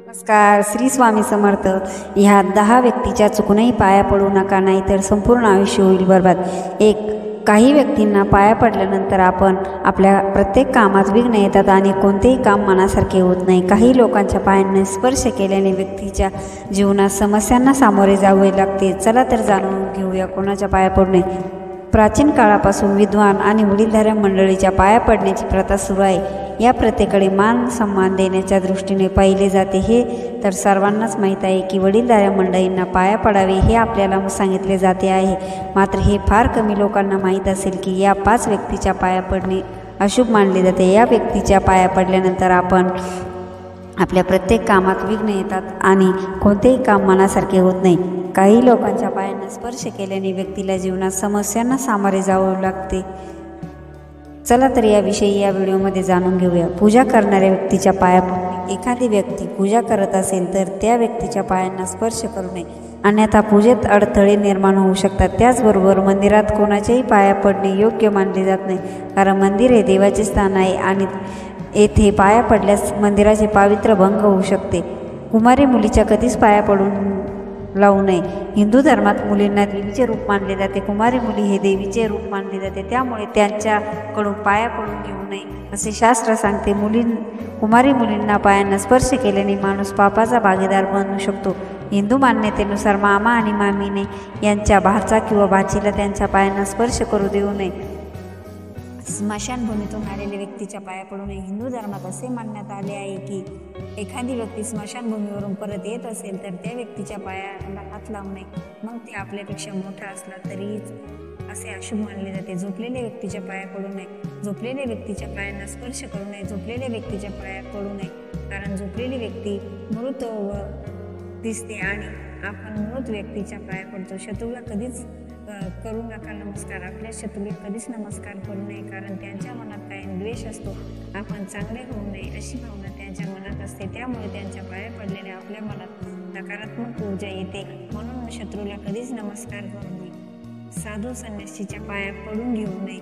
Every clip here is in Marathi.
नमस्कार. श्री स्वामी समर्थ. ह्या 10 व्यक्तीच्या चुकूनही पाया पडू नका, नाहीतर संपूर्ण आयुष्य होईल बरबाद. काही व्यक्तींना पाया पडल्यानंतर आपल्या प्रत्येक कामात विघ्न येतात आणि कोणतेही काम मनासारखे होत नाही. काही लोकांच्या पायांना स्पर्श केल्याने व्यक्तीच्या जीवनात समस्यांना सामोरे जावे लागते. चला तर जाणून घेऊया कोणाच्या पाया पडू नये. प्राचीन काळापासून विद्वान आणि वडीलधाऱ्या मंडळीच्या पाया पडण्याची प्रथा सुरू आहे. या प्रथेकडे मान सन्मान देण्याच्या दृष्टीने पाहिले जाते. हे तर सर्वांनाच माहीत आहे की वडीलधाऱ्या मंडळींना पाया पडावे हे आपल्याला सांगितले जाते आहे. मात्र हे फार कमी लोकांना माहीत असेल की या 5 व्यक्तीच्या पाया पडणे अशुभ मानले जाते. या व्यक्तीच्या पाया पडल्यानंतर आपल्या प्रत्येक कामात विघ्न येतात आणि कोणतेही काम मनासारखे होत नाही. काही लोकांच्या पायांना स्पर्श केल्याने व्यक्तीला जीवनात समस्यांना सामोरे जावे लागते. चला तर याविषयी या व्हिडिओमध्ये जाणून घेऊया. पूजा करणाऱ्या व्यक्तीच्या पाया पडणे. एखादी व्यक्ती पूजा करत असेल तर त्या व्यक्तीच्या पायांना स्पर्श करू नये, अन्यथा पूजेत अडथळे निर्माण होऊ शकतात. त्याचबरोबर मंदिरात कोणाच्याही पाया पडणे योग्य मानले जात नाही, कारण मंदिर हे देवाचे स्थान आहे आणि येथे पाया पडल्यास मंदिराचे पावित्र्य भंग होऊ शकते. कुमारी मुलीच्या कधीच पाया पडून लावू नये. हिंदू धर्मात मुलींना देवीचे रूप मानले जाते. कुमारी मुली हे देवीचे रूप मानले जाते, त्यामुळे त्यांच्याकडून पाया पडून घेऊ नये असे शास्त्र सांगते. कुमारी मुलींना पायांना स्पर्श केल्याने माणूस पापाचा भागीदार बनू शकतो. हिंदू मान्यतेनुसार मामा आणि मामीने यांच्या भाचा किंवा भाचीला त्यांच्या पायांना स्पर्श करू देऊ नये. स्मशानभूमीतून आलेल्या व्यक्तीच्या पाया पडू नये. हिंदू धर्मात असे मानण्यात आले आहे की एखादी व्यक्ती स्मशानभूमीवरून परत येत असेल तर त्या व्यक्तीच्या पायाला हात लावू नये, मग ते आपल्यापेक्षा मोठा असला तरीच असे अशुभ मानले जाते. झोपलेल्या व्यक्तीच्या पाया पडू नये. झोपलेल्या व्यक्तीच्या पायांना स्पर्श करू नये. झोपलेल्या व्यक्तीच्या पाया पडू नये, कारण झोपलेली व्यक्ती मृत दिसते आणि आपण मृत व्यक्तीच्या पाया पडतो. शत्रूला कधीच करू नका नमस्कार. आपल्या शत्रूला कधीच नमस्कार करू नये, कारण त्यांच्या मनात काही द्वेष असतो. आपण चांगले होऊ नये अशी भावना त्यांच्या मनात असते, त्यामुळे त्यांच्या पाया पडल्याने आपल्या मनात नकारात्मक ऊर्जा येते. म्हणून शत्रूला कधीच नमस्कार करू नये. साधू संन्यासीच्या पाया पडून घेऊ नये.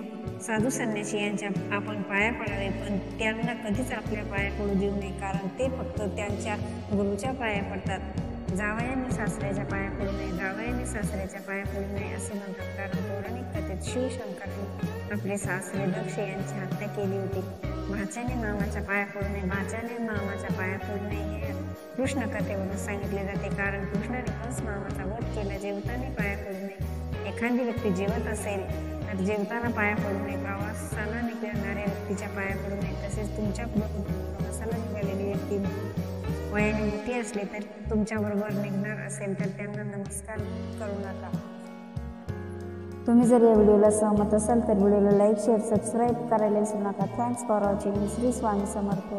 साधू संन्यासी यांच्या आपण पाया पडावे, पण त्यांना कधीच आपल्या पाया पडू देऊ नये, कारण ते फक्त त्यांच्या गुरुच्या पाया पडतात. जावयाने सासऱ्याच्या पाया पडू नये. जावयाने सासऱ्याच्या पाया पडू नये असे म्हणतात, कारण पौराणिक कथेत शिवशंकराने आपले सासरे दक्ष यांची हत्या केली होती. भाच्याने मामाच्या पाया पडू नये. भाच्याने मामाच्या पाया पडू नये हे कृष्ण कथेवरून सांगितले जाते, कारण कृष्णाने कंस मामाचा वध केला. जेवताना पाया पडू नये. एखादी व्यक्ती जेवत असेल तर जेवताना पाया पडू नये. प्रवासाला निघणाऱ्या व्यक्तीच्या पाया पडू नये. तसेच तुमच्याबरोबर प्रवासाला निघालेली व्यक्ती वयाने मोठी असली तर तुमच्याबरोबर निघणार असेल तर त्यांना नमस्कार करू नका. तुम्ही जर या व्हिडिओला सहमत असाल तर व्हिडिओला लाईक, शेअर, सबस्क्राईब करायला विसरू नका. Thanks for watching. Shri Swami Samarth.